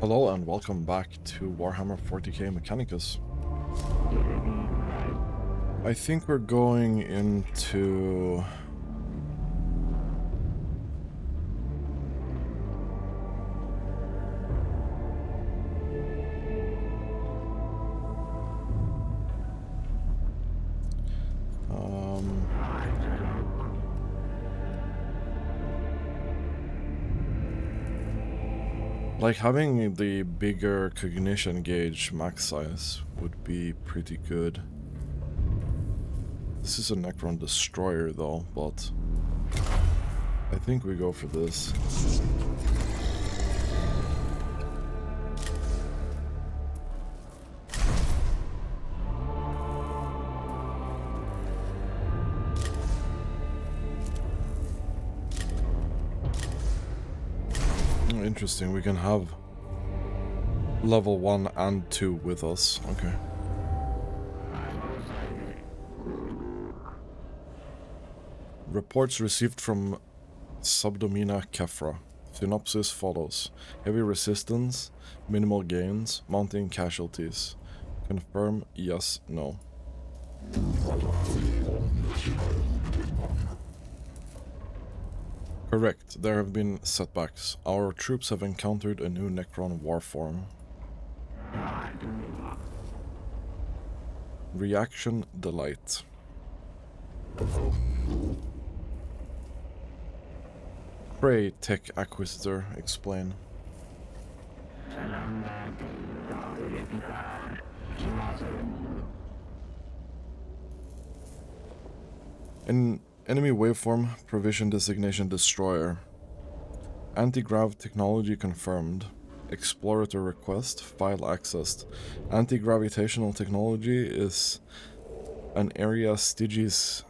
Hello and welcome back to Warhammer 40k Mechanicus. I think we're going into... like having the bigger Cognition gauge max size would be pretty good. This is a Necron Destroyer though, but I think we go for this. Interesting, we can have level 1 and 2 with us. Okay. Reports received from Subdomina Kefra. Synopsis follows. Heavy resistance, minimal gains, mounting casualties. Confirm yes, no. Correct, there have been setbacks. Our troops have encountered a new Necron warform. Reaction delight. Pray, Tech Acquisitor, explain. An enemy waveform, provision designation destroyer. Anti-grav technology confirmed. Explorator request, file accessed. Anti-gravitational technology is an area Stygies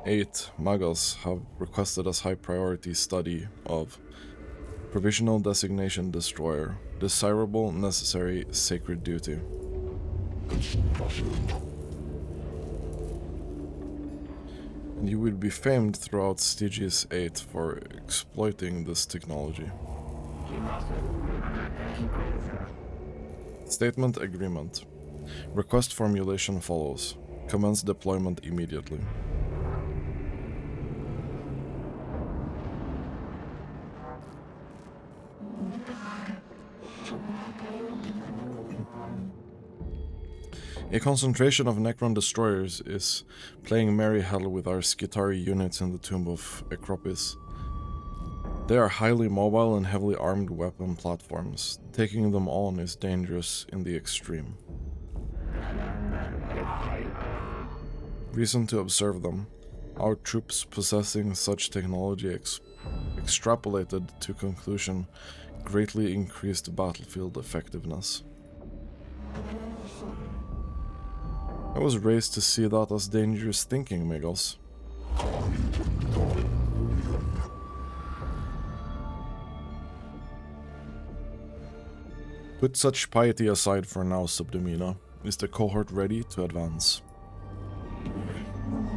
8 Magos have requested as high priority study of. Provisional designation destroyer. Desirable, necessary, sacred duty. And you will be famed throughout Stygies 8 for exploiting this technology. Statement agreement. Request formulation follows. Commence deployment immediately. A concentration of Necron destroyers is playing merry hell with our Skitari units in the Tomb of Acropis. They are highly mobile and heavily armed weapon platforms. Taking them on is dangerous in the extreme. Reason to observe them. Our troops possessing such technology extrapolated to conclusion greatly increased battlefield effectiveness. I was raised to see that as dangerous thinking, Migos. Put such piety aside for now, Subdomina. Is the cohort ready to advance?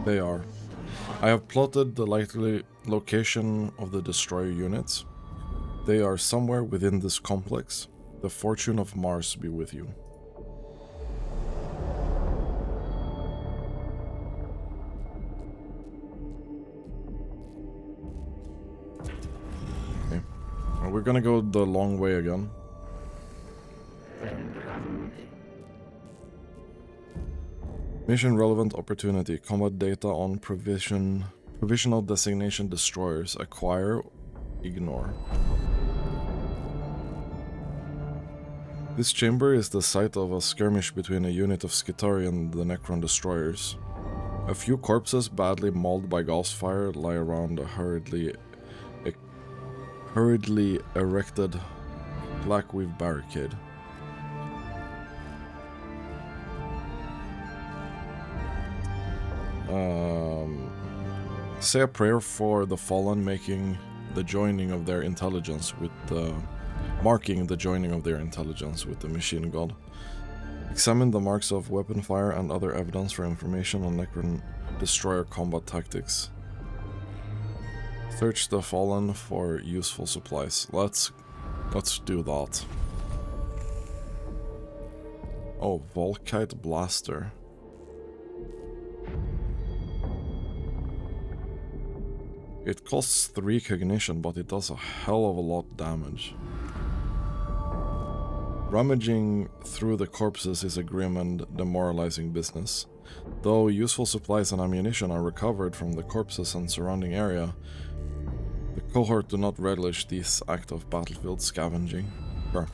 They are. I have plotted the likely location of the destroyer units. They are somewhere within this complex. The fortune of Mars be with you. Okay. Well, we're gonna go the long way again. Mission relevant opportunity. Combat data on provisional designation destroyers. Acquire, ignore. This chamber is the site of a skirmish between a unit of Skitari and the Necron destroyers. A few corpses badly mauled by gas fire lie around a hurriedly erected blackweave barricade. Say a prayer for the fallen, making the joining of their intelligence with marking the joining of their intelligence with the machine god. Examine the marks of weapon fire and other evidence for information on Necron destroyer combat tactics. Search the fallen for useful supplies. Let's do that. Oh, Volkite Blaster. It costs 3 Cognition, but it does a hell of a lot of damage. Rummaging through the corpses is a grim and demoralizing business. Though useful supplies and ammunition are recovered from the corpses and surrounding area, the cohort do not relish this act of battlefield scavenging. Sure.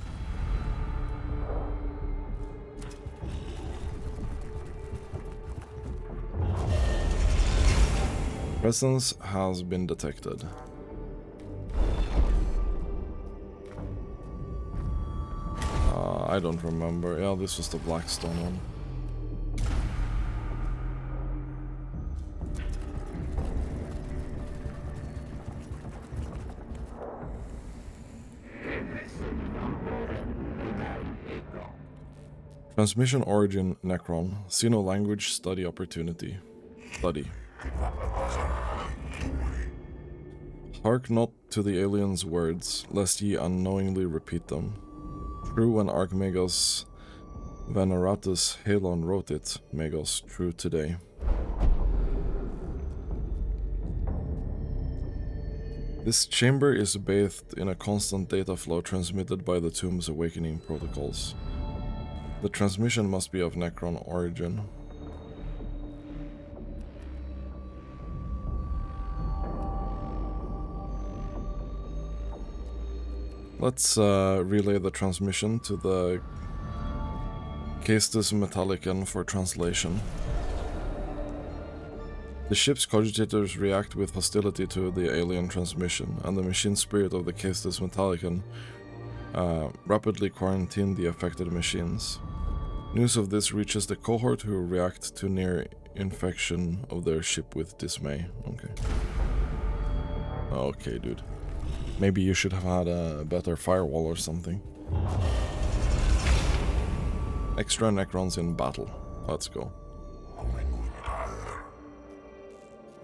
Presence has been detected. I don't remember. Yeah, this was the Blackstone one. Transmission origin Necron. See no language, study opportunity. Study. Hark not to the aliens' words, lest ye unknowingly repeat them. True when Archmagos Veneratus Halon wrote it, Magos, true today. This chamber is bathed in a constant data flow transmitted by the Tomb's awakening protocols. The transmission must be of Necron origin. Let's relay the transmission to the Kasedo Mechanicus for translation. The ship's cogitators react with hostility to the alien transmission, and the machine spirit of the Kasedo Mechanicus rapidly quarantine the affected machines. News of this reaches the cohort, who react to near infection of their ship with dismay. Okay. Okay, dude. Maybe you should have had a better firewall or something. Extra Necrons in battle. Let's go.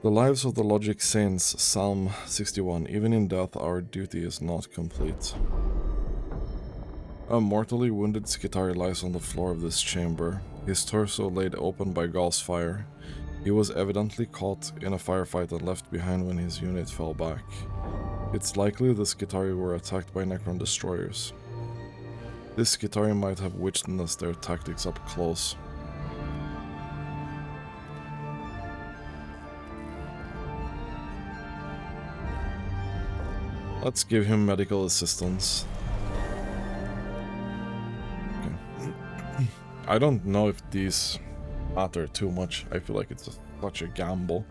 The lives of the Logic Saints, Psalm 61. Even in death, our duty is not complete. A mortally wounded Skitari lies on the floor of this chamber, his torso laid open by Gauss fire. He was evidently caught in a firefight and left behind when his unit fell back. It's likely the Skitari were attacked by Necron destroyers. This Skitari might have witnessed their tactics up close. Let's give him medical assistance. Okay. I don't know if these matter too much. I feel like it's such a gamble.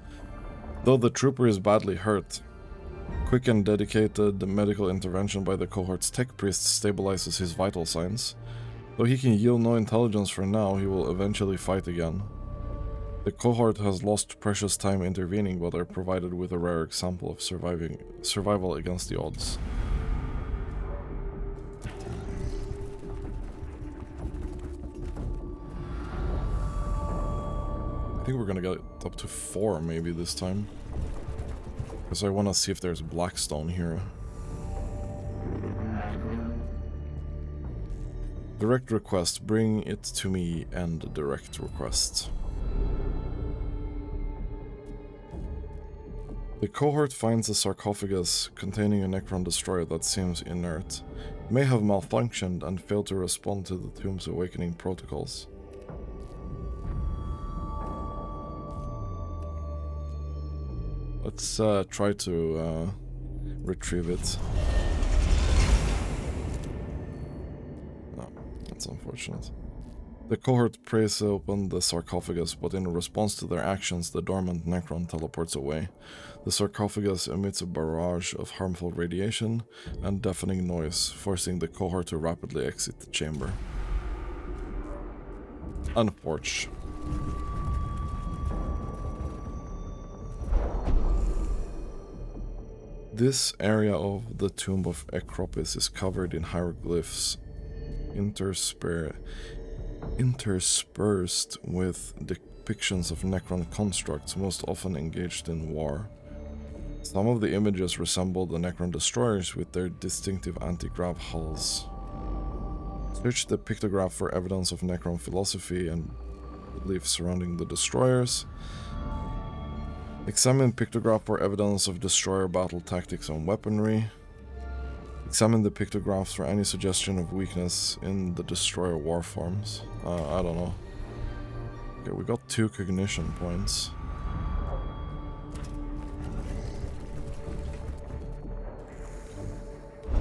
Though the trooper is badly hurt, quick and dedicated medical intervention by the cohort's tech priest stabilizes his vital signs. Though he can yield no intelligence for now, he will eventually fight again. The cohort has lost precious time intervening, but are provided with a rare example of survival against the odds. I think we're gonna get up to 4 maybe this time. Because I want to see if there's Blackstone here. Direct request. Bring it to me. End direct request. The cohort finds a sarcophagus containing a Necron destroyer that seems inert. It may have malfunctioned and failed to respond to the Tomb's awakening protocols. Let's try to retrieve it. No, that's unfortunate. The cohort prays open the sarcophagus, but in response to their actions, the dormant Necron teleports away. The sarcophagus emits a barrage of harmful radiation and deafening noise, forcing the cohort to rapidly exit the chamber. Unfortunate. This area of the Tomb of Acropis is covered in hieroglyphs, interspersed with depictions of Necron constructs, most often engaged in war. Some of the images resemble the Necron destroyers with their distinctive anti-grav hulls. Search the pictograph for evidence of Necron philosophy and beliefs surrounding the destroyers. Examine pictograph for evidence of destroyer battle tactics and weaponry. Examine the pictographs for any suggestion of weakness in the destroyer war forms. I don't know. Okay, we got 2 cognition points.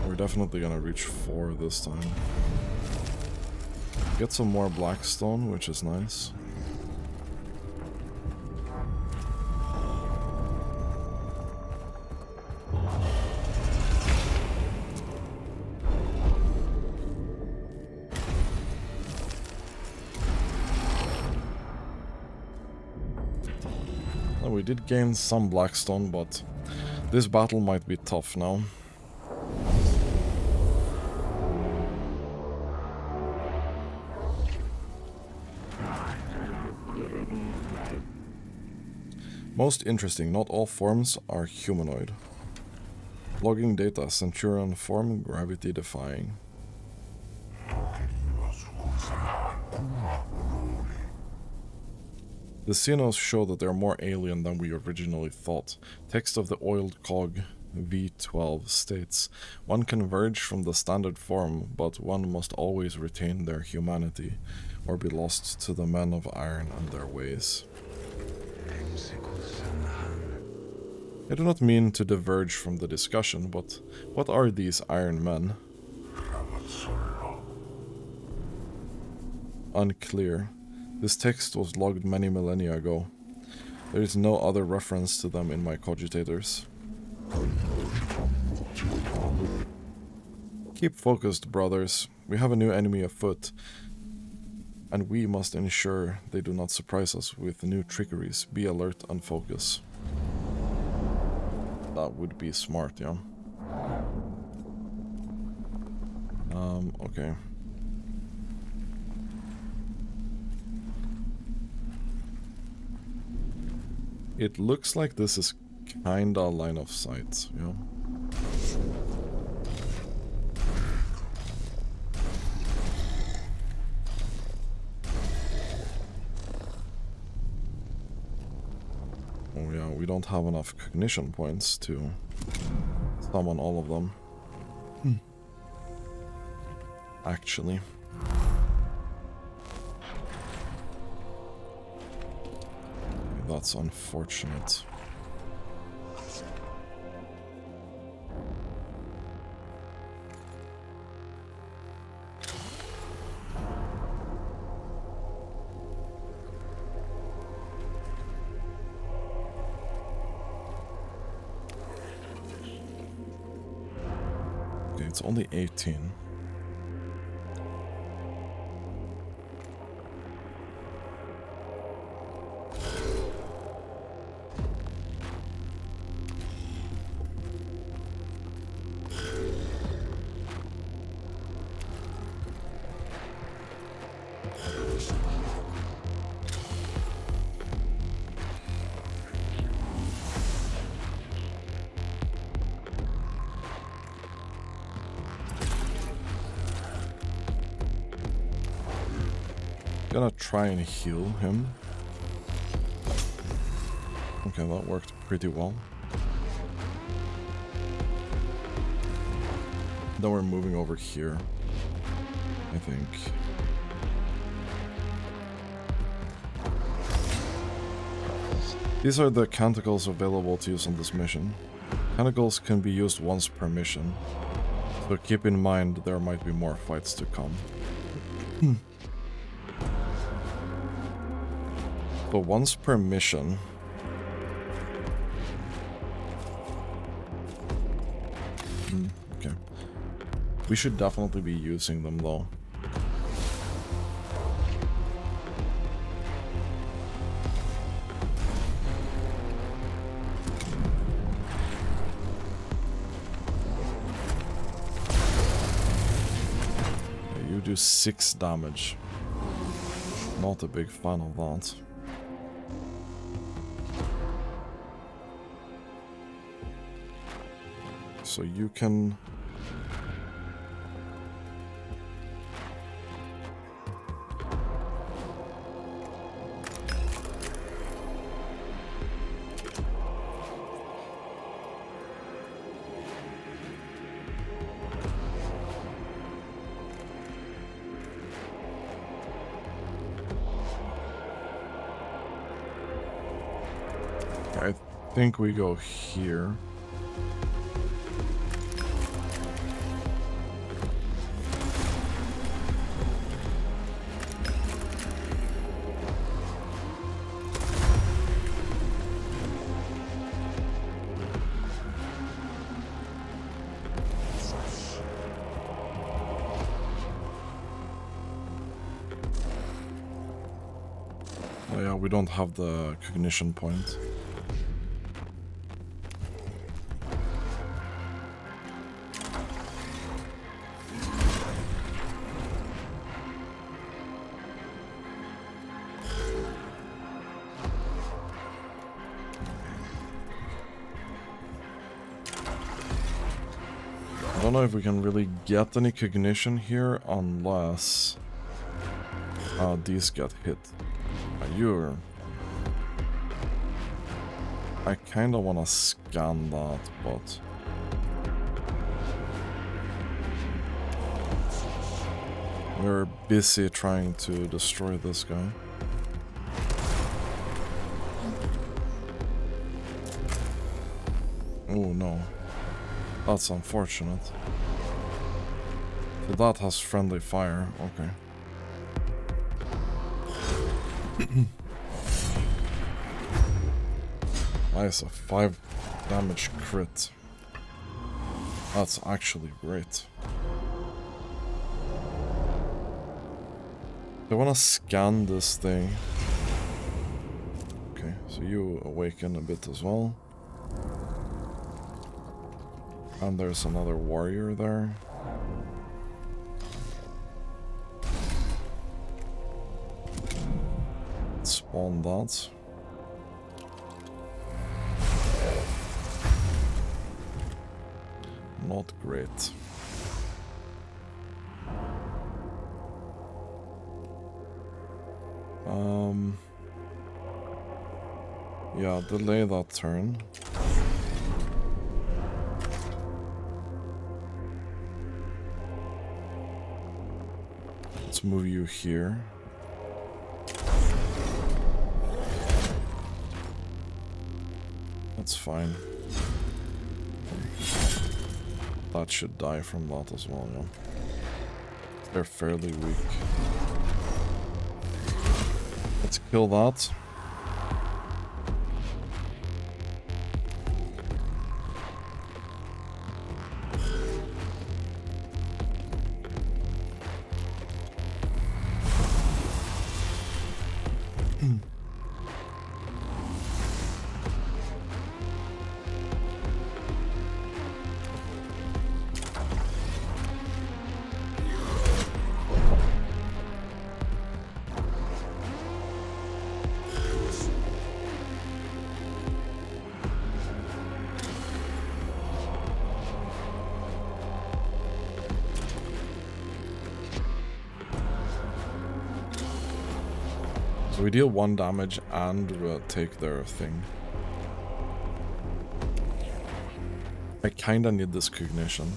We're definitely gonna reach 4 this time. Get some more blackstone, which is nice. Well, we did gain some blackstone, but this battle might be tough now. Most interesting, not all forms are humanoid. Logging data, Centurion form, gravity defying. The Xenos show that they are more alien than we originally thought. Text of the oiled cog V12 states, one can verge from the standard form, but one must always retain their humanity, or be lost to the men of iron and their ways. I do not mean to diverge from the discussion, but what are these Iron Men? Unclear. This text was logged many millennia ago. There is no other reference to them in my cogitators. Keep focused, brothers. We have a new enemy afoot, and we must ensure they do not surprise us with new trickeries. Be alert and focus. That would be smart, yeah. Okay. It looks like this is kinda line of sight, yeah. Oh yeah, we don't have enough cognition points to summon all of them. Actually. That's unfortunate. Okay, it's only 18. Gonna try and heal him. Okay, that worked pretty well. Then we're moving over here, I think. These are the canticles available to use on this mission. Canticles can be used once per mission, so keep in mind there might be more fights to come. So once per mission. Okay. We should definitely be using them though. Okay, you do 6 damage. Not a big fan of that. So you can think we go here. Oh yeah, we don't have the cognition point. I don't know if we can really get any cognition here unless these get hit. You're... I kinda wanna scan that, but... we're busy trying to destroy this guy. Oh no. That's unfortunate. So that has friendly fire, okay. Nice, a 5 damage crit. That's actually great. I wanna scan this thing. Okay, so you awaken a bit as well. And there's another warrior there. Spawn that. Not great. Yeah, delay that turn. Let's move you here. That's fine. That should die from that as well, yeah. They're fairly weak. Let's kill that. So we deal 1 damage and take their thing. I kinda need this cognition.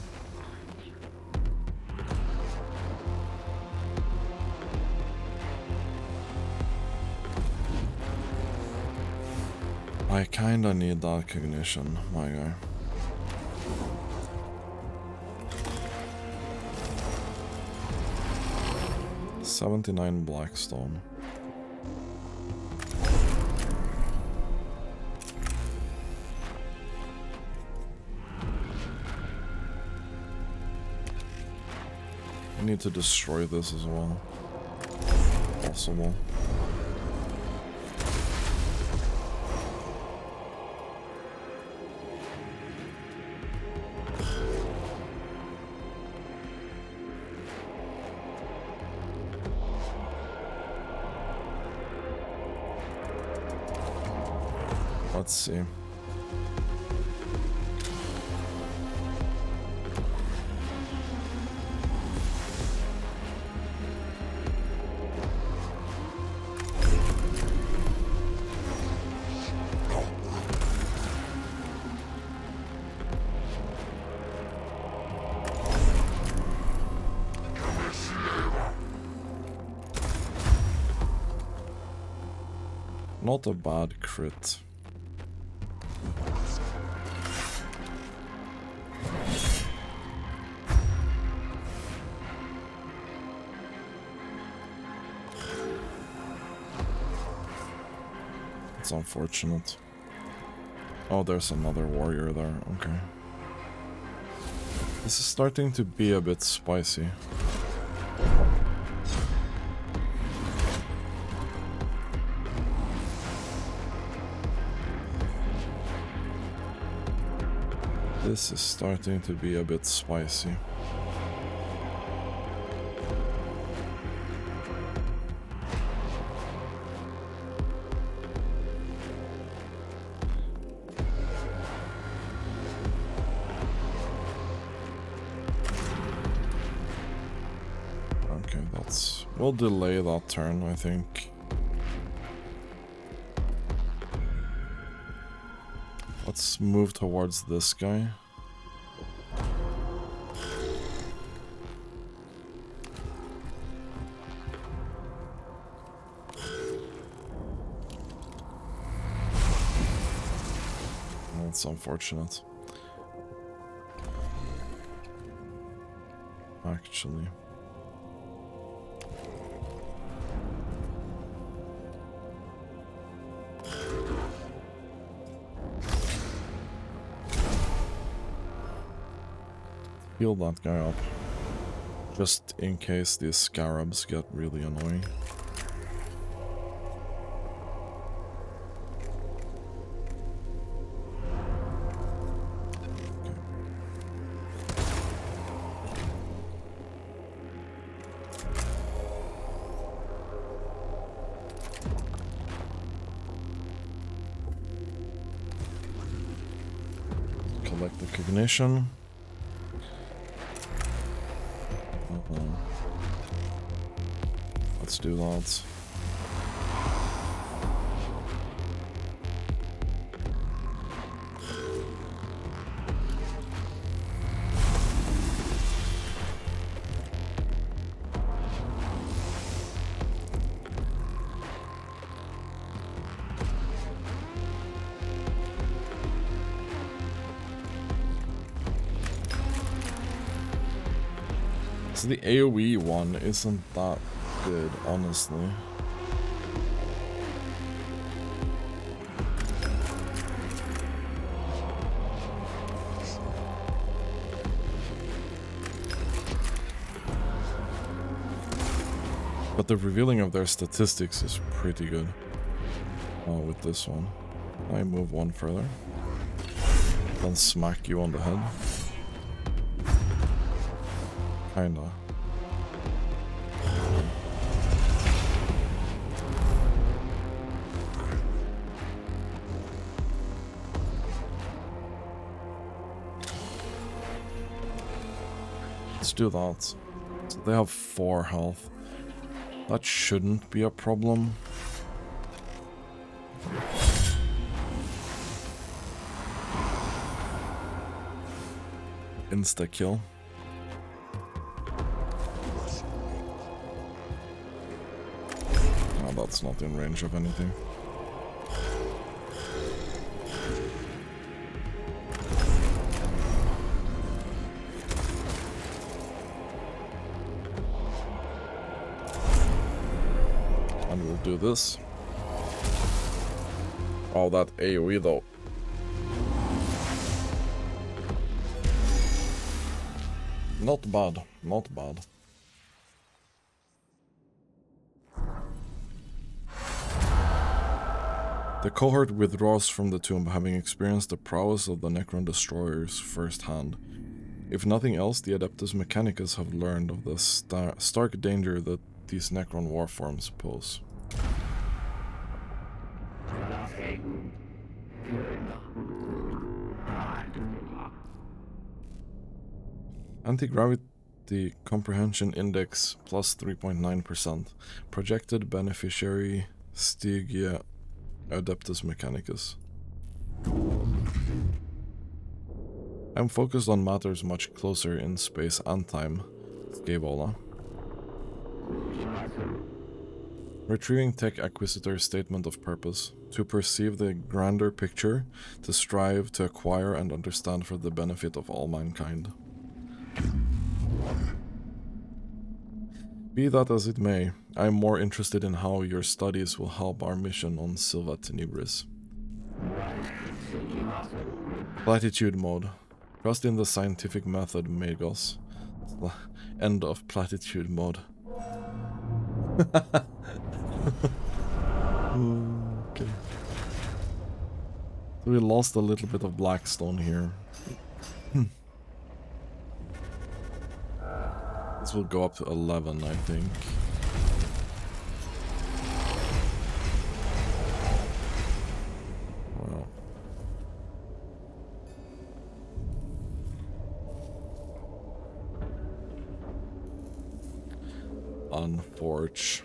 I kinda need that cognition, my guy. $79 Blackstone. I need to destroy this as well. Possible. Let's see. Not a bad crit. That's unfortunate. Oh, there's another warrior there. Okay. This is starting to be a bit spicy. This is starting to be a bit spicy. Okay, we'll delay that turn, I think. Let's move towards this guy. That's unfortunate. Actually. Heal that guy up. Just in case these scarabs get really annoying. Collect the Cognition. Let's do that. So the AoE one isn't that good, honestly. But the revealing of their statistics is pretty good. Oh, with this one. I move one further. Then smack you on the head. Kinda. Let's do that. So they have 4 health. That shouldn't be a problem. Insta-kill. Oh, that's not in range of anything. And we'll do this. Oh, that AoE though. Not bad, not bad. The cohort withdraws from the tomb, having experienced the prowess of the Necron Destroyers firsthand. If nothing else, the Adeptus Mechanicus have learned of the stark danger that these Necron warforms pose. Anti-gravity comprehension index plus 3.9%. Projected beneficiary Stygia Adeptus Mechanicus. I'm focused on matters much closer in space and time. Scaevola. Retrieving Tech Acquisitor's statement of purpose. To perceive the grander picture, to strive to acquire and understand for the benefit of all mankind. Be that as it may, I am more interested in how your studies will help our mission on Silva Tenebris. Platitude mode. Trust in the scientific method, Magos. End of platitude mode. Okay. So we lost a little bit of Blackstone here. This will go up to 11, I think. Wow. Unforge.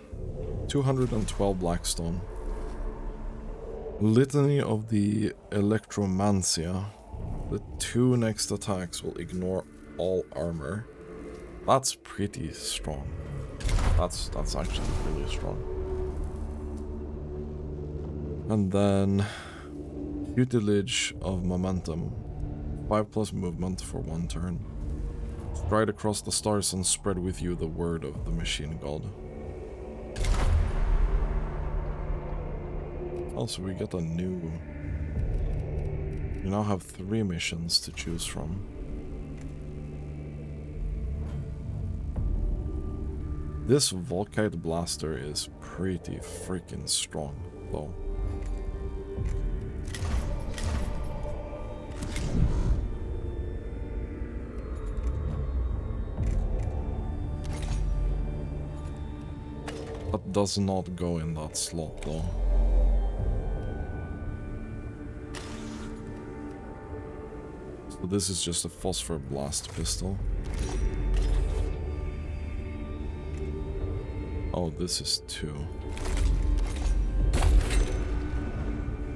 212 Blackstone. Litany of the Electromancia. The 2 next attacks will ignore all armor. That's pretty strong. That's actually really strong. And then Tutelage of Momentum. 5+ movement for 1 turn. Stride across the stars and spread with you the word of the machine god. Also, we get a new... We now have 3 missions to choose from. This Volkite Blaster is pretty freaking strong, though. That does not go in that slot, though. So this is just a Phosphor Blast pistol. Oh, this is 2.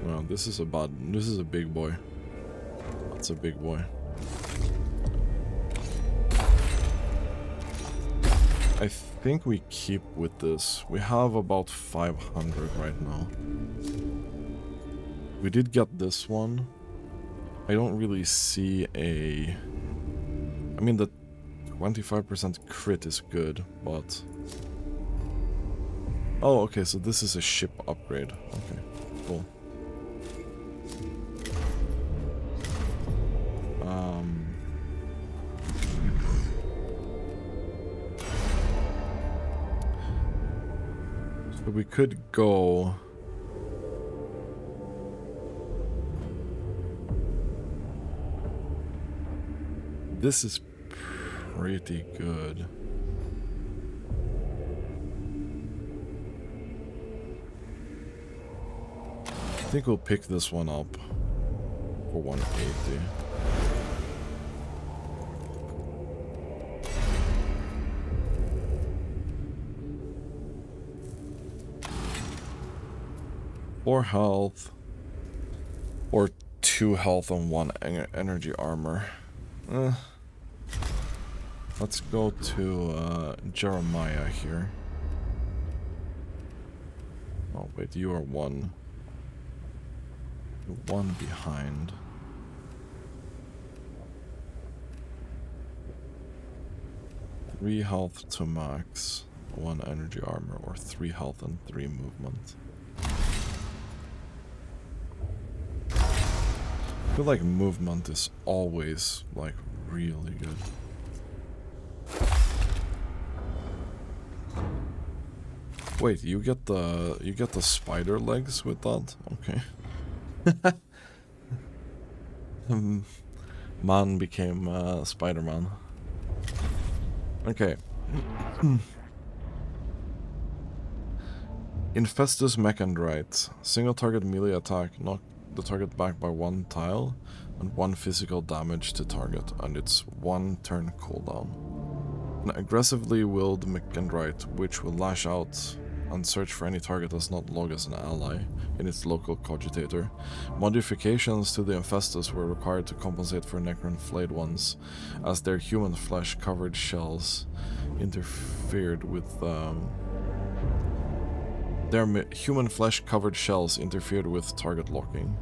Wow, this is a big boy. That's a big boy. I think we keep with this. We have about 500 right now. We did get this one. I don't really see a... I mean, the 25% crit is good, but... Oh, okay, so this is a ship upgrade. Okay, cool. So we could go... This is pretty good. I think we'll pick this one up for 180. Or health, or 2 health and 1 energy armor. Let's go to Jeremiah here. Oh wait, you are 1. You're 1 behind. Three health to max, 1 energy armor, or 3 health and 3 movement. I feel like movement is always like really good. Wait, you get the spider legs with that? Okay. Man became Spider-Man. Okay. Infestus Mechanic. Single target melee attack, knock the target back by 1 tile and 1 physical damage to target, and it's 1 turn cooldown. An aggressively willed Mechanic, which will lash out and search for any target does not log as an ally in its local cogitator. Modifications to the Infestus were required to compensate for Necron flayed ones, as their human flesh covered shells interfered with target locking.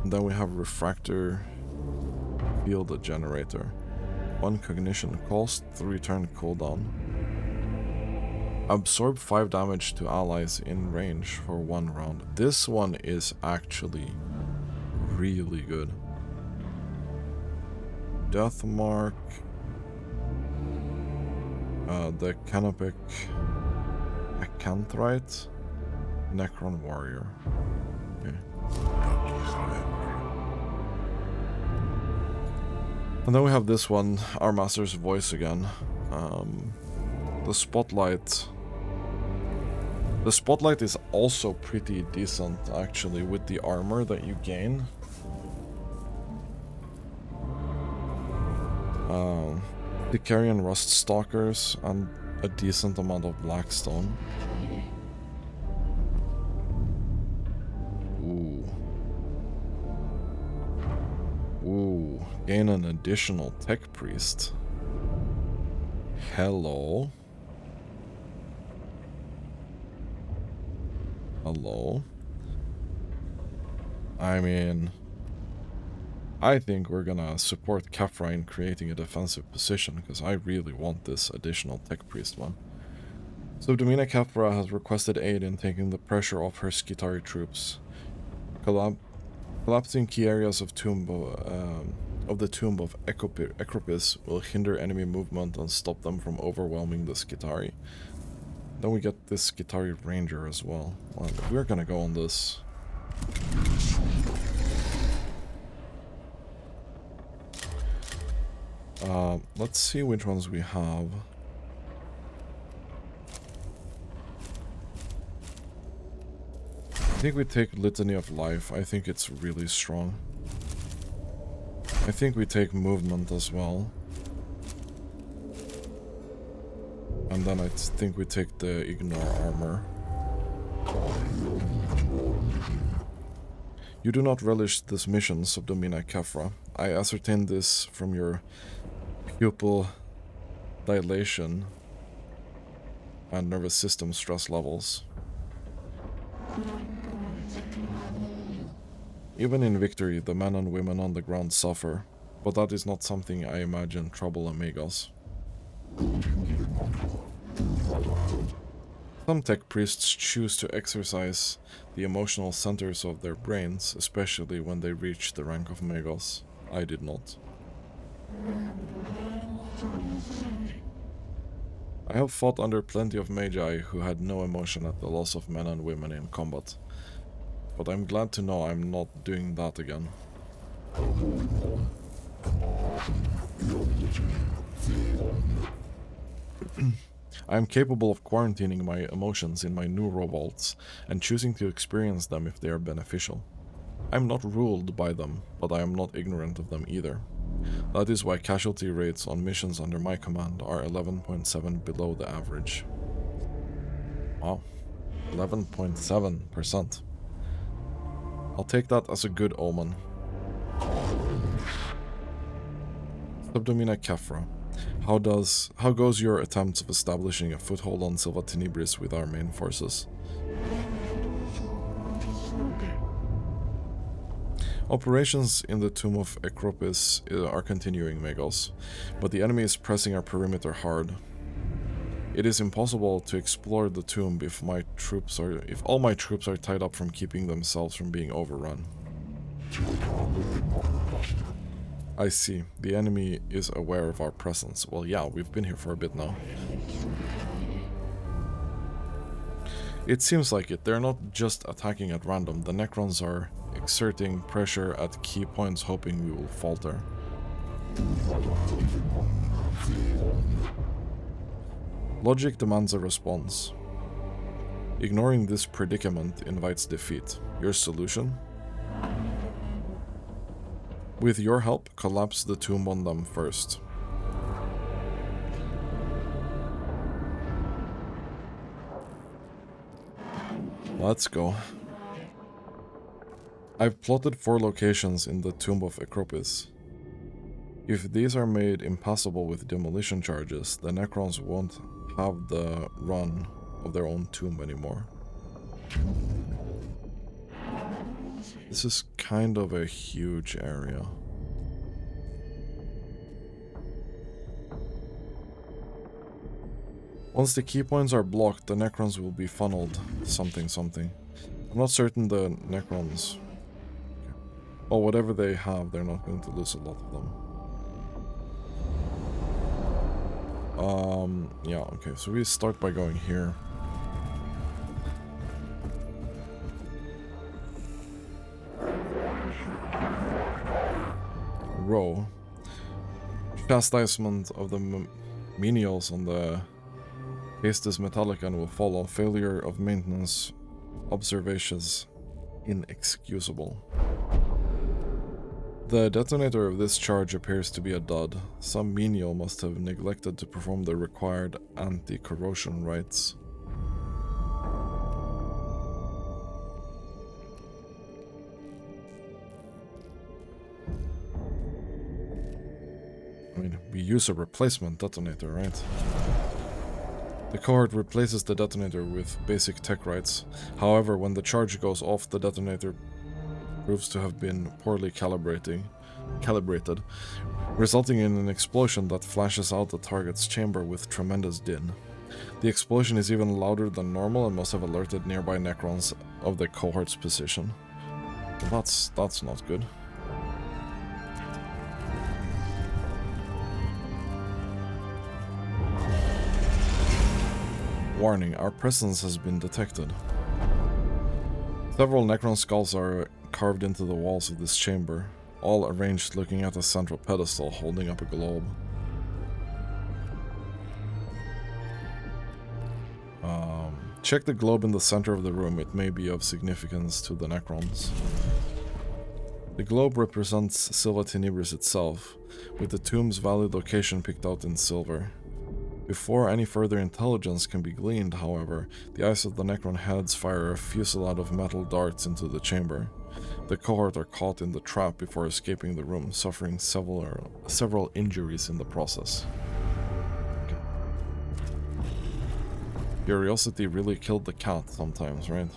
And then we have Refractor Field Generator. 1 cognition cost, 3 turn cooldown. Absorb 5 damage to allies in range for 1 round. This one is actually really good. Deathmark. The Canopic Acanthrite. Necron Warrior. Okay. And then we have this one, our Master's Voice again. The Spotlight. The Spotlight is also pretty decent, actually, with the armor that you gain. The Carrion Rust Stalkers and a decent amount of Blackstone. Ooh, gain an additional Tech Priest. Hello. Hello. I mean, I think we're gonna support Kefra in creating a defensive position, because I really want this additional Tech Priest one. So Domina Kefra has requested aid in taking the pressure off her Skitari troops. Collapsing key areas of the Tomb of Ecropis will hinder enemy movement and stop them from overwhelming the Skitari. Then we get this Skitari Ranger as well. Well, we're gonna go on this. Let's see which ones we have. I think we take Litany of Life. I think it's really strong. I think we take Movement as well. And then I think we take the Ignore Armor. You do not relish this mission, Subdomina Kefra. I ascertained this from your pupil dilation and nervous system stress levels. Even in victory, the men and women on the ground suffer, but that is not something I imagine trouble Amigos. Some tech priests choose to exercise the emotional centers of their brains, especially when they reach the rank of Magos. I did not. I have fought under plenty of Magi who had no emotion at the loss of men and women in combat, but I'm glad to know I'm not doing that again. I am capable of quarantining my emotions in my neuro vaults and choosing to experience them if they are beneficial. I am not ruled by them, but I am not ignorant of them either. That is why casualty rates on missions under my command are 11.7 below the average. Wow, 11.7%. I'll take that as a good omen. Subdomina Kefra. How goes your attempts of establishing a foothold on Silva Tenebris with our main forces? Operations in the Tomb of Ecropis are continuing, Magos, but the enemy is pressing our perimeter hard. It is impossible to explore the tomb if all my troops are tied up from keeping themselves from being overrun. I see. The enemy is aware of our presence. Well, yeah, we've been here for a bit now. It seems like it. They're not just attacking at random. The Necrons are exerting pressure at key points, hoping we will falter. Logic demands a response. Ignoring this predicament invites defeat. Your solution? With your help, collapse the tomb on them first. Let's go. I've plotted 4 locations in the Tomb of Ecropis. If these are made impassable with demolition charges, the Necrons won't have the run of their own tomb anymore. This is kind of a huge area. Once the key points are blocked, the Necrons will be funneled something something. I'm not certain the Necrons... Well, whatever they have, they're not going to lose a lot of them. Yeah, okay, so we start by going here. Row. Chastisement of the menials on the Adeptus Mechanicus will follow. Failure of maintenance observations inexcusable. The detonator of this charge appears to be a dud. Some menial must have neglected to perform the required anti-corrosion rites. I mean, we use a replacement detonator, right? The cohort replaces the detonator with basic tech rites. However, when the charge goes off, the detonator proves to have been poorly calibrated, resulting in an explosion that flashes out the target's chamber with tremendous din. The explosion is even louder than normal and must have alerted nearby Necrons of the cohort's position. That's not good. Warning, our presence has been detected. Several Necron skulls are carved into the walls of this chamber, all arranged looking at a central pedestal holding up a globe. Check the globe in the center of the room, it may be of significance to the Necrons. The globe represents Silva Tenebris itself, with the tomb's valid location picked out in silver. Before any further intelligence can be gleaned, however, the eyes of the Necron heads fire a fusillade of metal darts into the chamber. The cohort are caught in the trap before escaping the room, suffering several injuries in the process. Okay. Curiosity really killed the cat sometimes, right?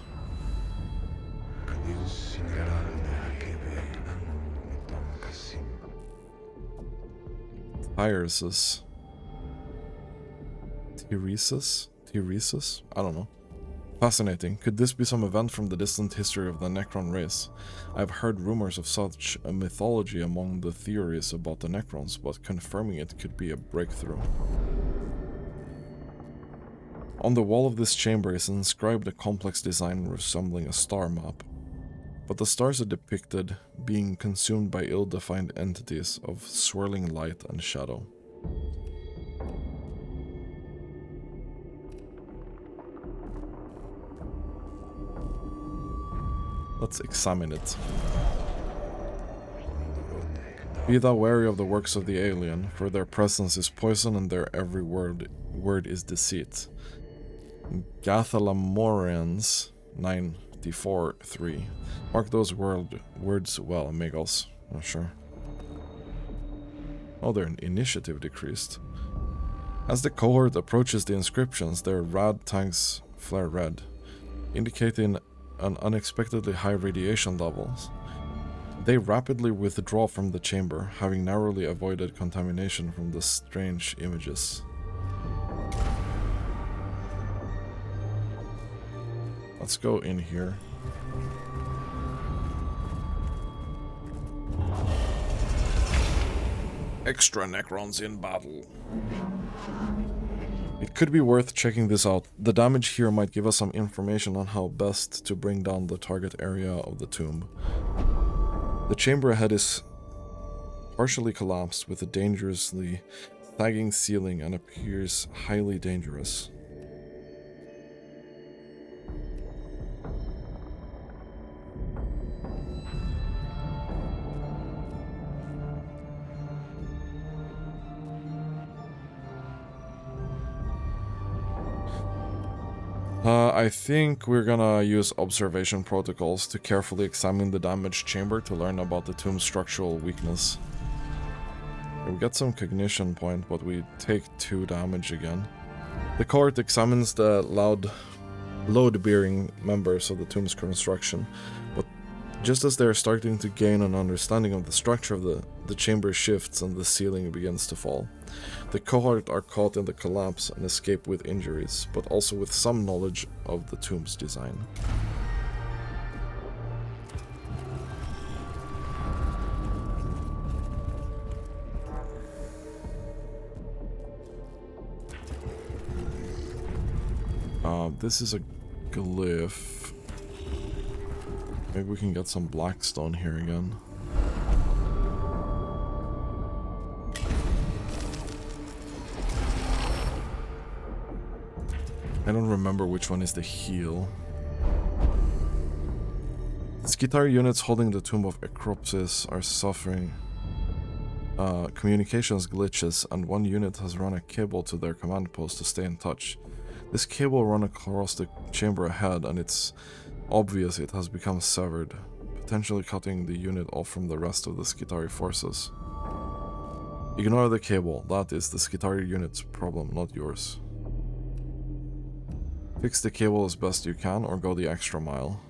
Tyresis. Tyresis? I don't know. Fascinating. Could this be some event from the distant history of the Necron race? I've heard rumors of such a mythology among the theories about the Necrons, but confirming it could be a breakthrough. On the wall of this chamber is inscribed a complex design resembling a star map, but the stars are depicted being consumed by ill-defined entities of swirling light and shadow. Let's examine it. Be thou wary of the works of the alien, for their presence is poison and their every word is deceit. Gathalamorians 94-3. Mark those words well, Megos. Not sure. Oh, their initiative decreased. As the cohort approaches the inscriptions, their rad tanks flare red, indicating an unexpectedly high radiation levels. They rapidly withdraw from the chamber, having narrowly avoided contamination from the strange images. Let's go in here. Extra Necrons in battle. It could be worth checking this out. The damage here might give us some information on how best to bring down the target area of the tomb. The chamber ahead is partially collapsed with a dangerously sagging ceiling and appears highly dangerous. I think we're gonna use observation protocols to carefully examine the damaged chamber to learn about the tomb's structural weakness. We get some cognition point, but we take 2 damage again. The cohort examines the load-bearing members of the tomb's construction, but just as they're starting to gain an understanding of the structure of the the chamber shifts and the ceiling begins to fall. The cohort are caught in the collapse and escape with injuries, but also with some knowledge of the tomb's design. This is a glyph. Maybe we can get some blackstone here again. I don't remember which one is the heal. The Skitarii units holding the Tomb of Acropsis are suffering communications glitches, and one unit has run a cable to their command post to stay in touch. This cable run across the chamber ahead, and it's obvious it has become severed, potentially cutting the unit off from the rest of the Skitarii forces. Ignore the cable. That is the Skitarii unit's problem, not yours. Fix the cable as best you can, or go the extra mile.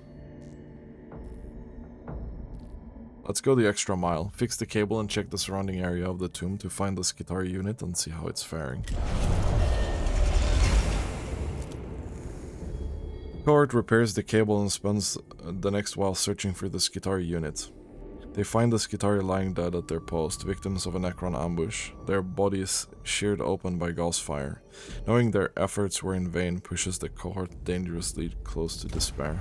Let's go the extra mile. Fix the cable and check the surrounding area of the tomb to find the Skitarii unit and see how it's faring. Cohort repairs the cable and spends the next while searching for the Skitarii unit. They find the Skitarii lying dead at their post, victims of a Necron ambush, their bodies sheared open by gauss fire. Knowing their efforts were in vain pushes the cohort dangerously close to despair.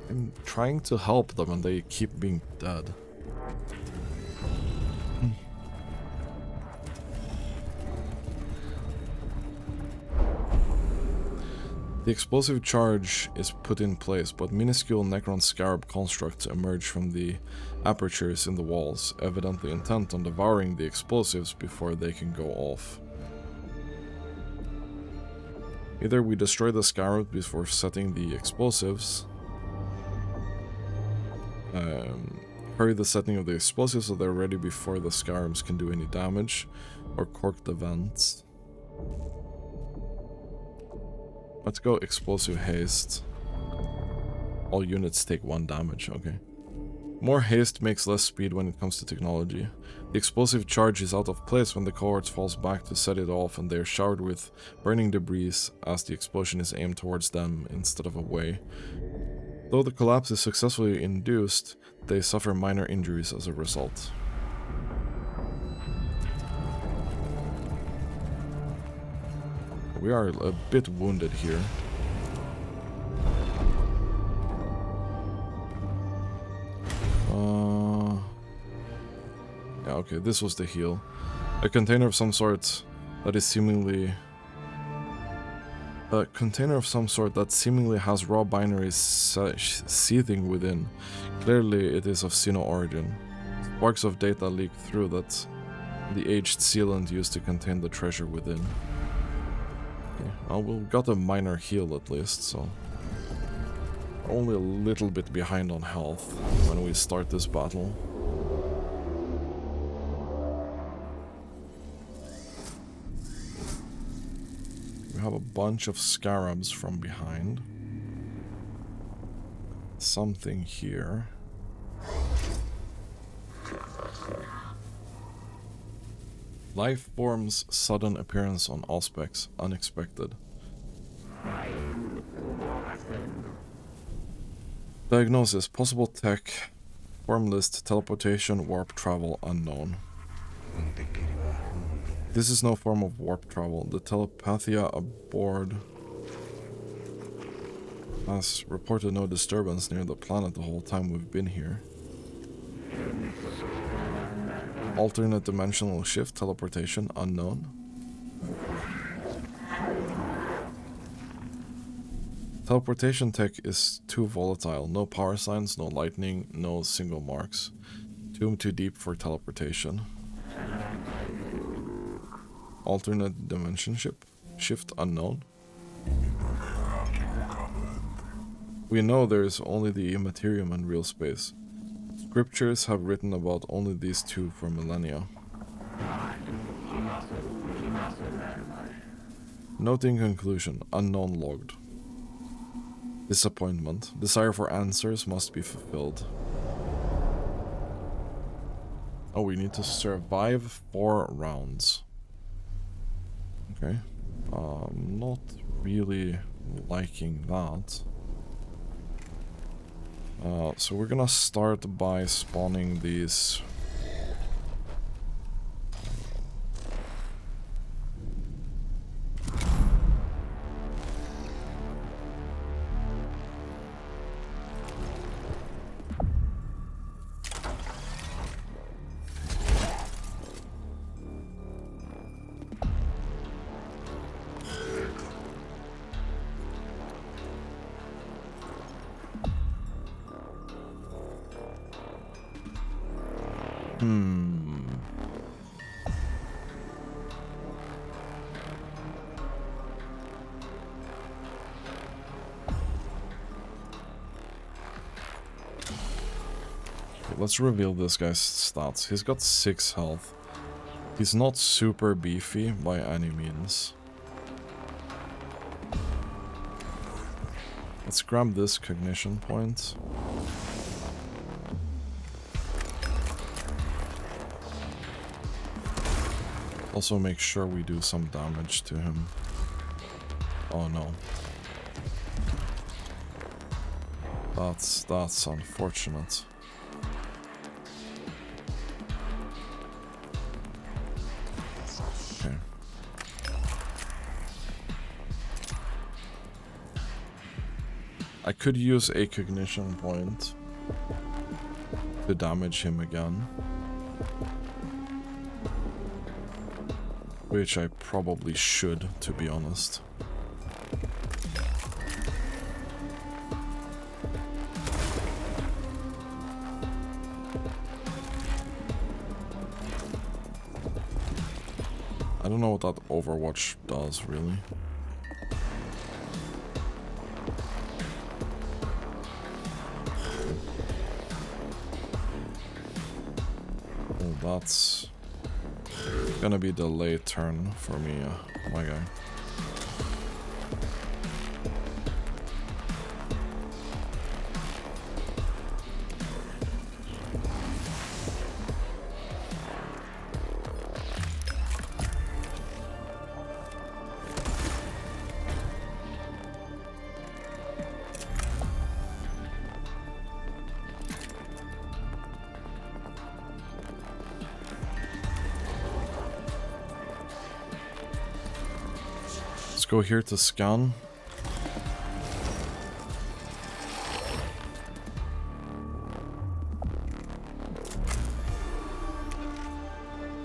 I'm trying to help them and they keep being dead. The explosive charge is put in place, but minuscule Necron scarab constructs emerge from the apertures in the walls, evidently intent on devouring the explosives before they can go off. Either we destroy the scarab before setting the explosives, hurry the setting of the explosives so they're ready before the scarabs can do any damage, or cork the vents. Let's go explosive haste. All units take 1 damage, okay. More haste makes less speed when it comes to technology. The explosive charge is out of place when the cohort falls back to set it off, and they are showered with burning debris as the explosion is aimed towards them instead of away. Though the collapse is successfully induced, they suffer minor injuries as a result. We are a bit wounded here. Yeah, okay, this was the heal. A container of some sort that is seemingly... A container of some sort that seemingly has raw binaries seething within. Clearly it is of Xeno origin. Sparks of data leak through that the aged sealant used to contain the treasure within. Well, we got a minor heal at least, so only a little bit behind on health when we start this battle. We have a bunch of scarabs from behind. Something here. Life form's sudden appearance on Auspex, unexpected. Diagnosis, possible tech, form list, teleportation, warp travel, unknown. This is no form of warp travel. The telepathia aboard has reported no disturbance near the planet the whole time we've been here. Alternate dimensional shift, teleportation, unknown. Teleportation tech is too volatile. No power signs, no lightning, no single marks. Tomb too deep for teleportation. Alternate dimension shift, unknown. We know there is only the immaterium and real space. Scriptures have written about only these two for millennia. Note in conclusion, unknown logged. Disappointment. Desire for answers must be fulfilled. Oh, we need to survive 4 rounds. Okay. Not really liking that. So we're gonna start by spawning these. Let's reveal this guy's stats. He's got 6 health. He's not super beefy by any means. Let's grab this cognition point. Also make sure we do some damage to him. Oh no. That's unfortunate. Okay. I could use a cognition point to damage him again. Which I probably should, to be honest. I don't know what that Overwatch does, really. Oh, that's gonna be the late turn for me, my guy. Go here to scan.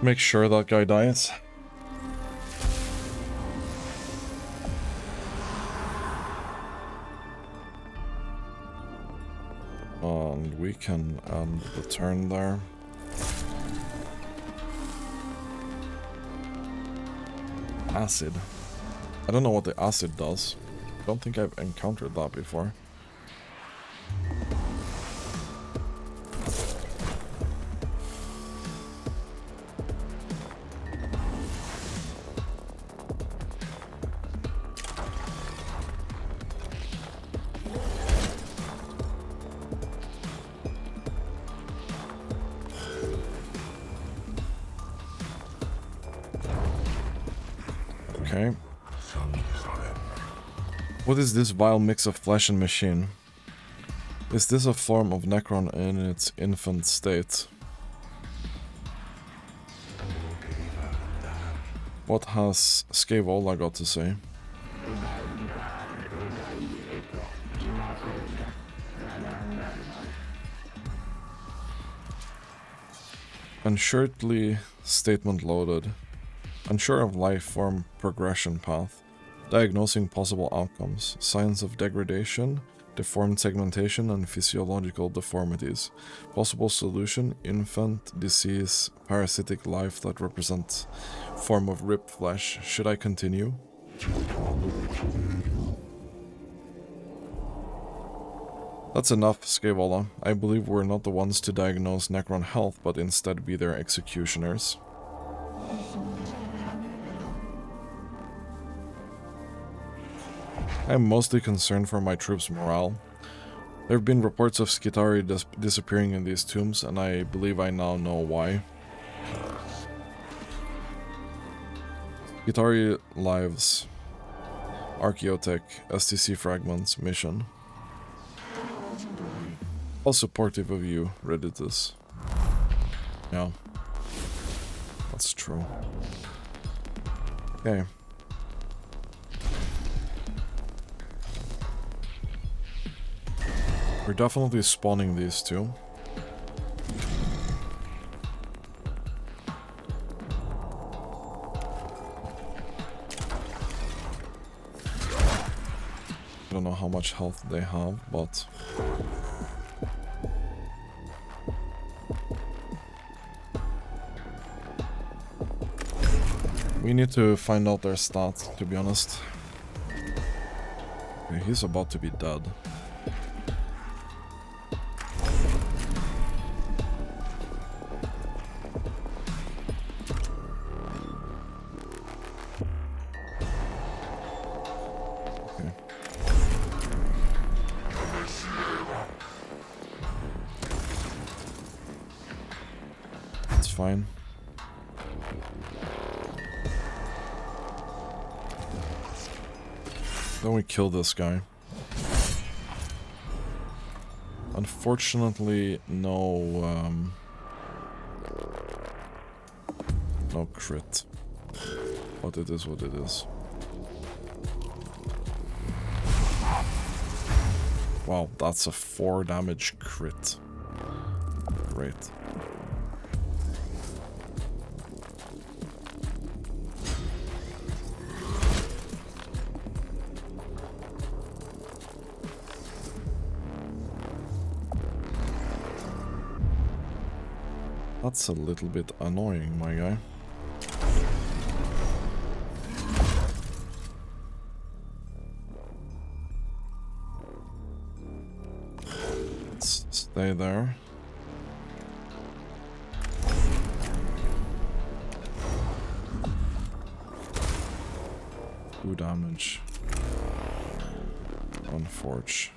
Make sure that guy dies. And we can end the turn there. Acid. I don't know what the acid does. I don't think I've encountered that before. Okay. What is this vile mix of flesh and machine? Is this a form of Necron in its infant state? What has Scaevola got to say? Unsuredly statement loaded. Unsure of life form progression path. Diagnosing possible outcomes, signs of degradation, deformed segmentation and physiological deformities. Possible solution, infant, disease, parasitic life that represents form of ripped flesh. Should I continue? That's enough, Scaevola. I believe we're not the ones to diagnose Necron health, but instead be their executioners. I am mostly concerned for my troops' morale. There have been reports of Skitarii disappearing in these tombs, and I believe I now know why. Skitari Lives. Archaeotech. STC Fragments. Mission. How supportive of you, Redditus. Yeah. That's true. Okay. We're definitely spawning these two. I don't know how much health they have, but... we need to find out their stats, to be honest. Okay, he's about to be dead. Okay. That's fine. Then we kill this guy. Unfortunately, no crit. But it is what it is. Wow, that's a 4 damage crit. Great. That's a little bit annoying, my guy. Let's stay there. Two damage. One forge.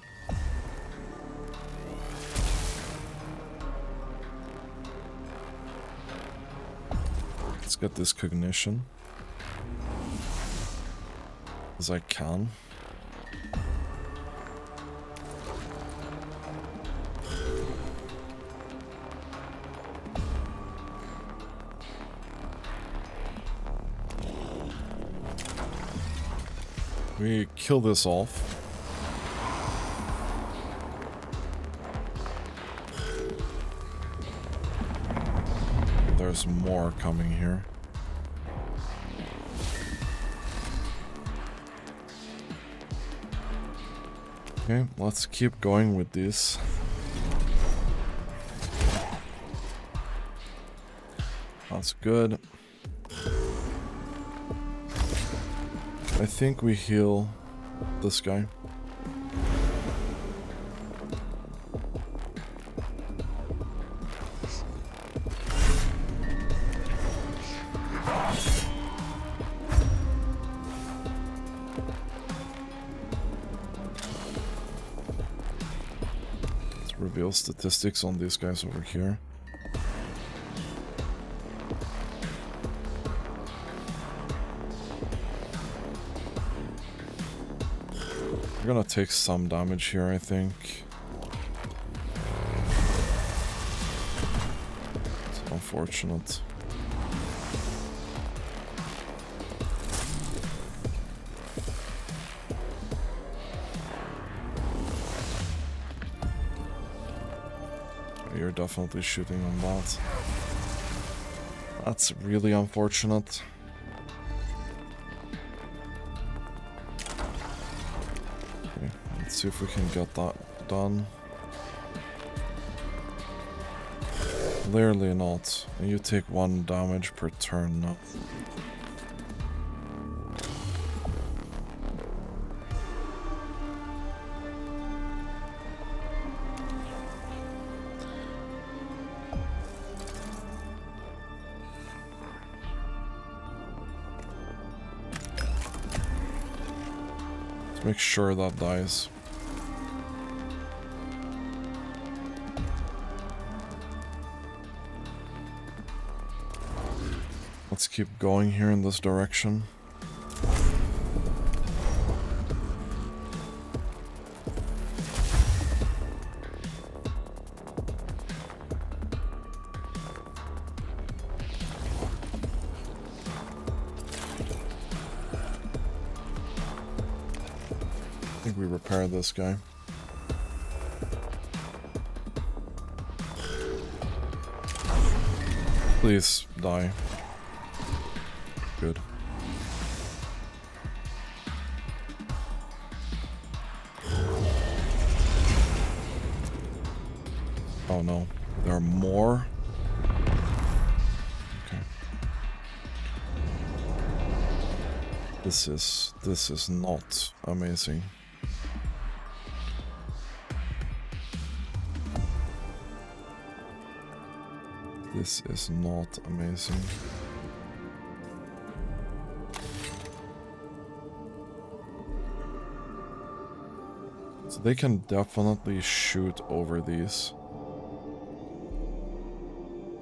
Let's get this cognition. As I can. We kill this off. There's more coming here. Okay, let's keep going with this. That's good. I think we heal this guy. Let's reveal statistics on these guys over here. We're gonna take some damage here, I think. It's unfortunate. You're definitely shooting on that. That's really unfortunate. Let's see if we can get that done. Clearly not. And you take 1 damage per turn now. Let's make sure that dies. Let's keep going here in this direction. I think we repair this guy. Please die. Good. Oh no, there are more? Okay. This is not amazing. This is not amazing. So they can definitely shoot over these.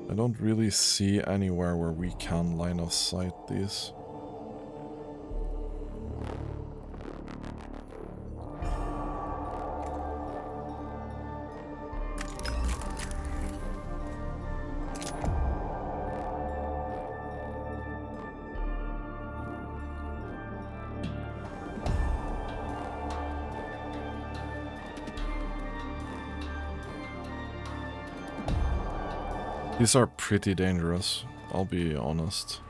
I don't really see anywhere where we can line of sight these. These are pretty dangerous, I'll be honest.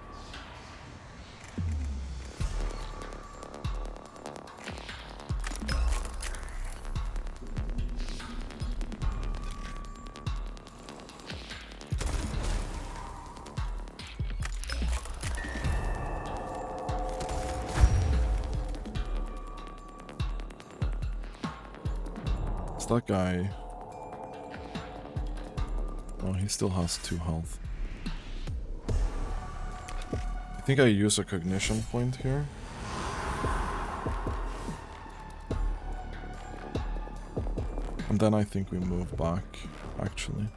Is that guy... Oh, he still has 2 health. I think I use a cognition point here. And then I think we move back, actually.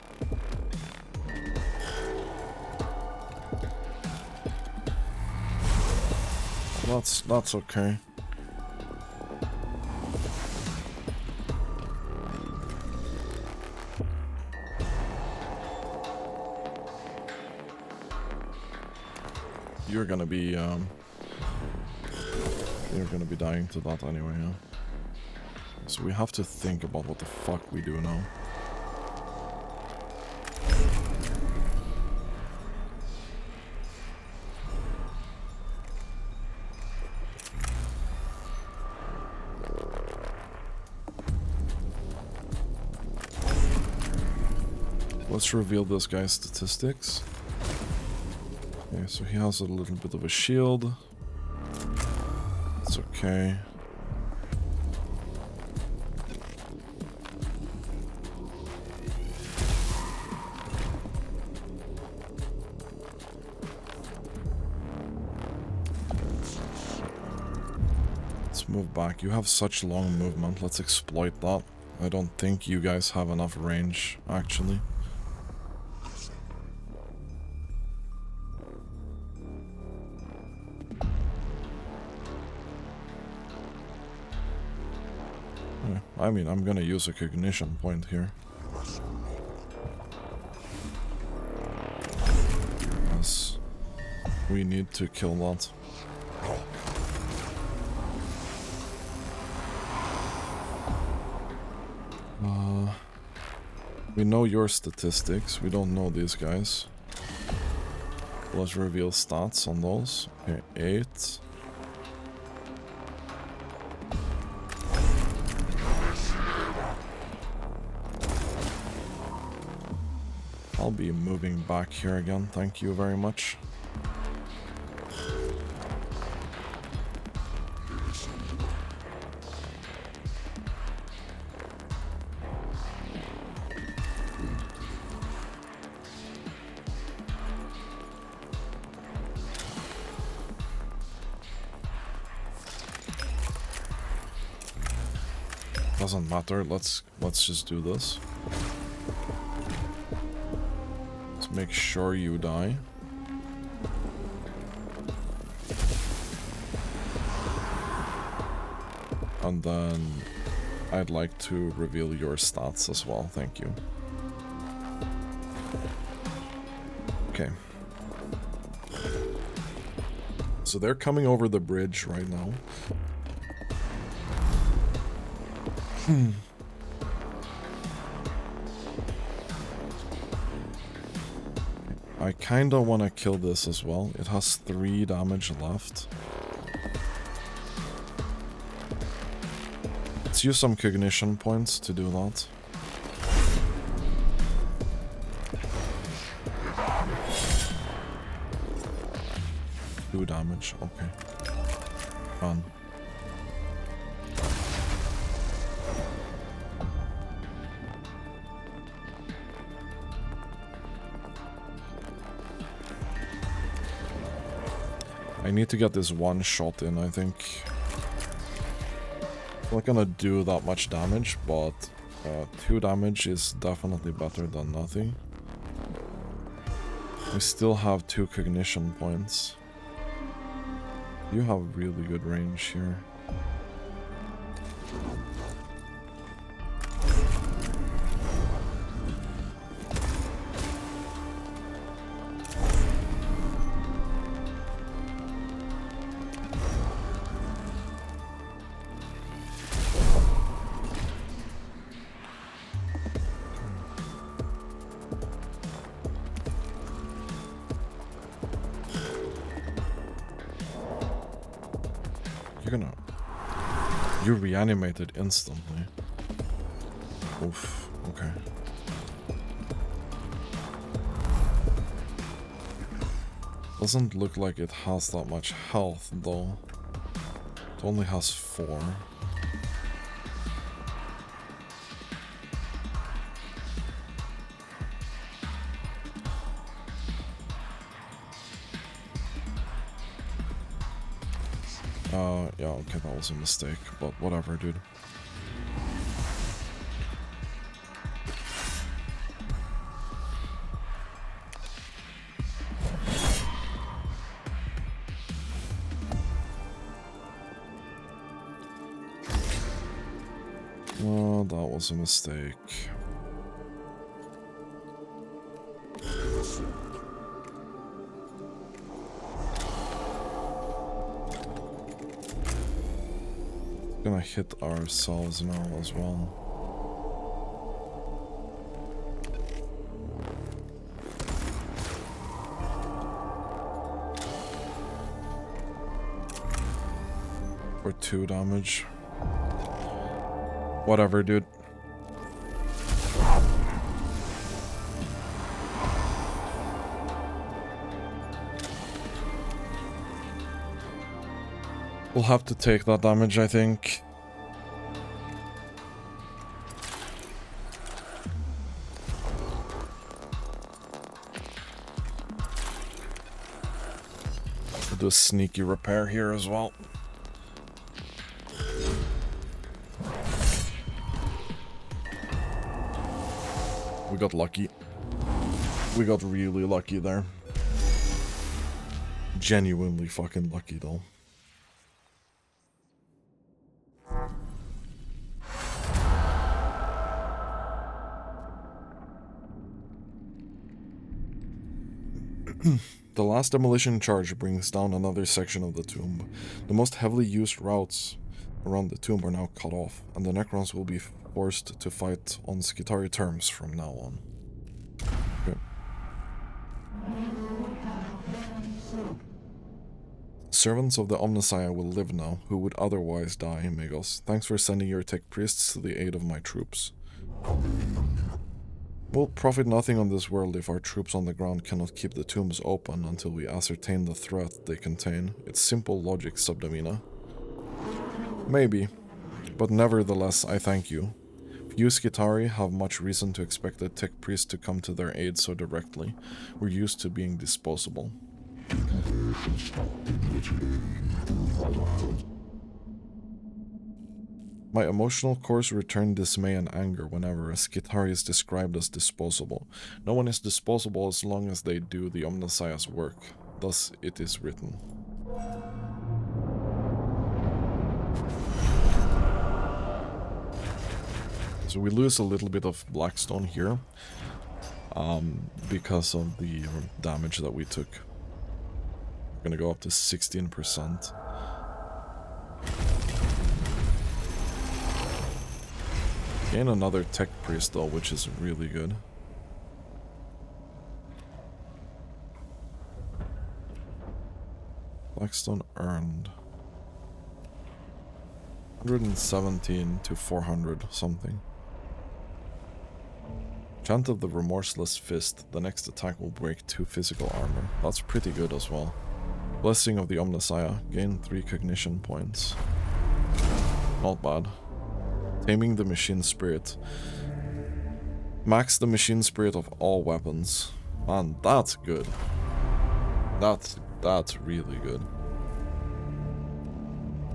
That's okay. You're gonna be dying to that anyway, yeah. So we have to think about what the fuck we do now. Let's reveal this guy's statistics. Okay, so he has a little bit of a shield. It's okay. Let's move back. You have such long movement. Let's exploit that. I don't think you guys have enough range, actually. I mean, I'm gonna use a cognition point here. Yes. We need to kill that. We know your statistics, we don't know these guys. Let's reveal stats on those. Okay, 8. I'll be moving back here again, thank you very much. Doesn't matter, let's just do this. Make sure you die. And then I'd like to reveal your stats as well, thank you. Okay. So they're coming over the bridge right now. I kinda wanna kill this as well. It has 3 damage left. Let's use some cognition points to do that. Two damage, okay. Fun. I need to get this one shot in, I think. Not gonna do that much damage, but 2 damage is definitely better than nothing. We still have 2 cognition points. You have really good range here. You reanimated instantly. Oof, okay. Doesn't look like it has that much health though. It only has 4. Yeah, okay, that was a mistake, but whatever, dude. Oh, that was a mistake. Gonna hit ourselves now as well. For 2 damage. Whatever, dude. We'll have to take that damage, I think. We'll do a sneaky repair here as well. We got lucky. We got really lucky there. Genuinely fucking lucky though. The last demolition charge brings down another section of the tomb. The most heavily used routes around the tomb are now cut off, and the Necrons will be forced to fight on Skitarii terms from now on. Okay. Servants of the Omnissiah will live now, who would otherwise die, Magos. Thanks for sending your tech priests to the aid of my troops. We'll profit nothing on this world if our troops on the ground cannot keep the tombs open until we ascertain the threat they contain. It's simple logic, Subdomina. Maybe, but nevertheless, I thank you. Few Skitarii have much reason to expect the tech priest to come to their aid so directly. We're used to being disposable. My emotional cores return dismay and anger whenever a Skitarii is described as disposable. No one is disposable as long as they do the Omnissiah's work. Thus it is written. So we lose a little bit of Blackstone here, because of the damage that we took. We're gonna go up to 16%. Gain another tech priest though, which is really good. Blackstone earned 117 to 400 something. Chant of the Remorseless Fist. The next attack will break 2 physical armor. That's pretty good as well. Blessing of the Omnissiah. Gain 3 cognition points. Not bad. Taming the Machine Spirit. Max the Machine Spirit of all weapons. Man, that's good. That's really good.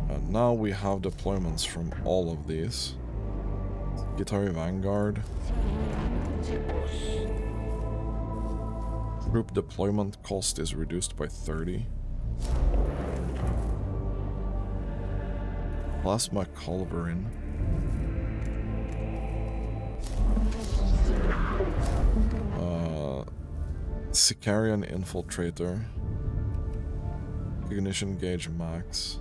And now we have deployments from all of these. Guitari Vanguard. Group deployment cost is reduced by 30. Plasma Culverin. Sicarian Infiltrator. Ignition Gauge Max.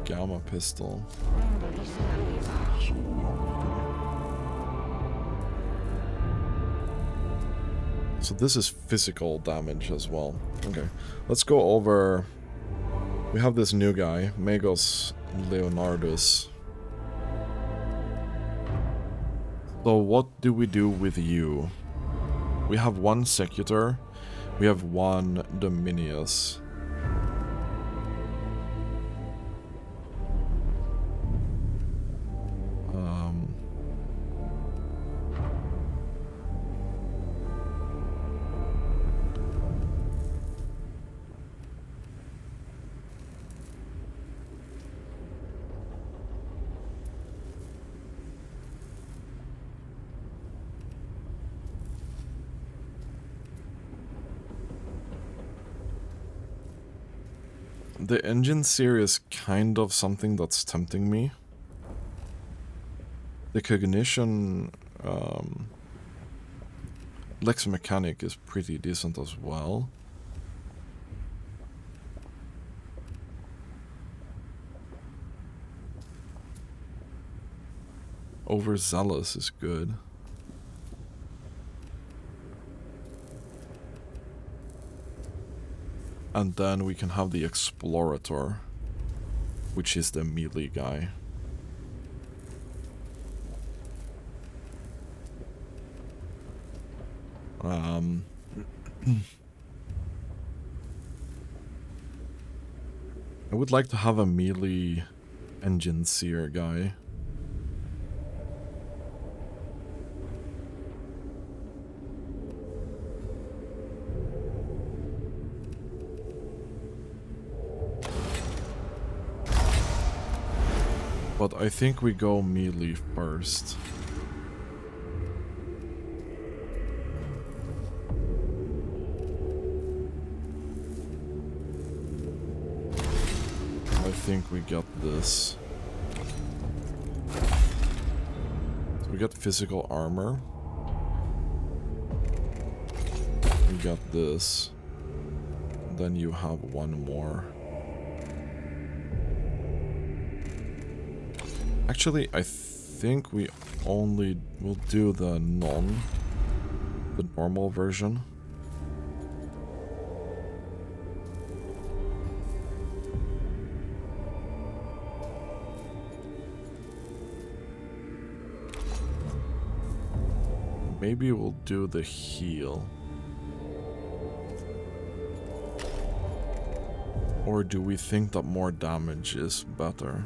Gamma Pistol. So this is physical damage as well. Okay, let's go over... We have this new guy, Magos Leonardus. So what do we do with you? We have 1 Secutor, we have 1 Dominius. The engine series is kind of something that's tempting me. The Cognition Lex Mechanic is pretty decent as well. Overzealous is good. And then we can have the Explorator, which is the melee guy. I would like to have a melee engine seer guy. But I think we go melee first. I think we got this. So we got physical armor. We got this. Then you have 1 more. Actually, I think we only will do the normal version. Maybe we'll do the heal. Or do we think that more damage is better?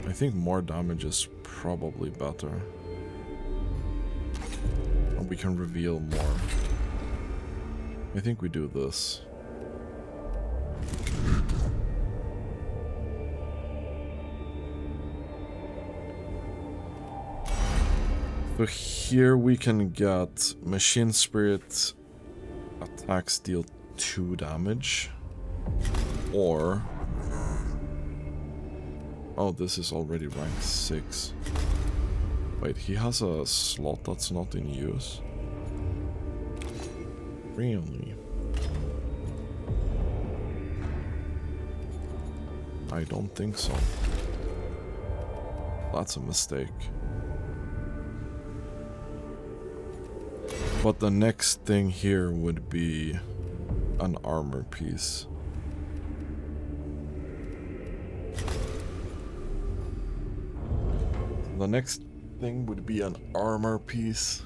I think more damage is probably better. And we can reveal more. I think we do this. So here we can get Machine Spirit attacks deal 2 damage. Or... Oh, this is already rank 6. Wait, he has a slot that's not in use. Really? I don't think so. That's a mistake. But the next thing here would be an armor piece. The next thing would be an armor piece.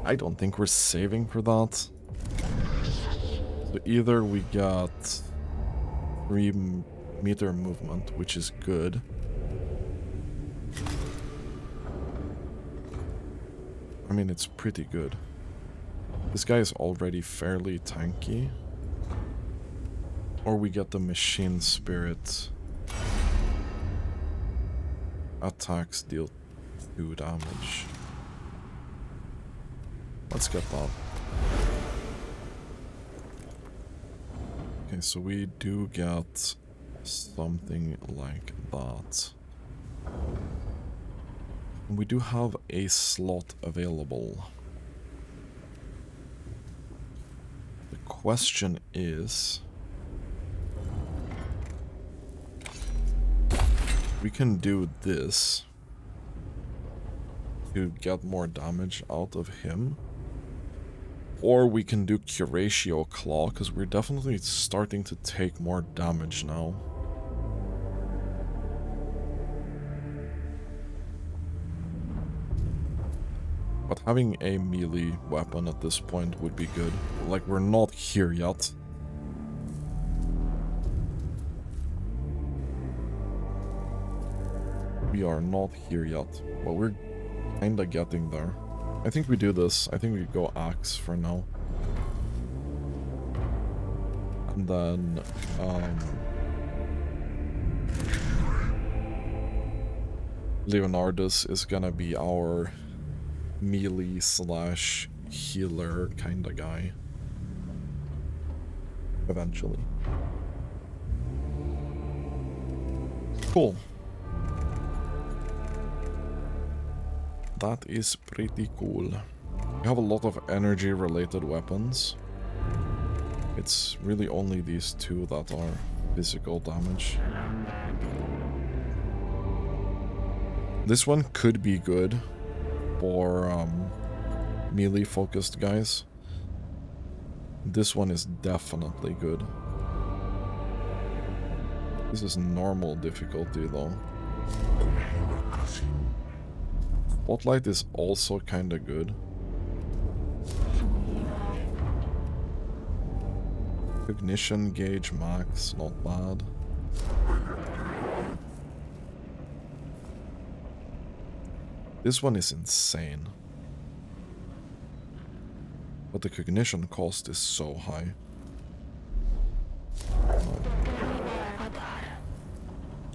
I don't think we're saving for that. So either we got 3-meter movement, which is good. I mean, it's pretty good. This guy is already fairly tanky. Or we get the machine spirit. Attacks deal 2 damage. Let's get that. Okay, so we do get something like that. And we do have a slot available. The question is... we can do this to get more damage out of him. Or we can do Curatio Claw, because we're definitely starting to take more damage now. But having a melee weapon at this point would be good. Like, we're not here yet. We are not here yet, but we're kinda getting there. I think we do this. I think we go axe for now. And then, Leonardus is gonna be our melee slash healer kinda guy. Eventually. Cool. That is pretty cool. We have a lot of energy related weapons. It's really only these two that are physical damage. This one could be good for melee focused guys. This one is definitely good. This is normal difficulty though. Spotlight is also kinda good. Cognition gauge max, not bad. This one is insane. But the cognition cost is so high.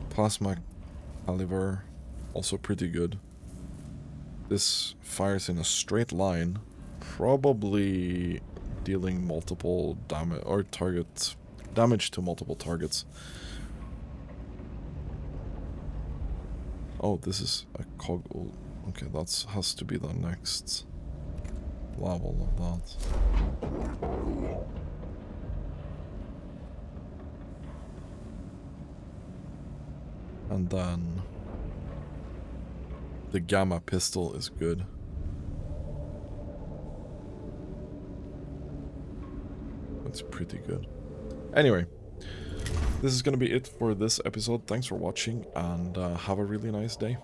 Plasma caliber, also pretty good. This fires in a straight line, probably dealing multiple damage or damage to multiple targets. Oh, this is a cog. Okay, that has to be the next level of that. And then the gamma pistol is good. That's pretty good. Anyway, this is gonna be it for this episode. Thanks for watching, and have a really nice day.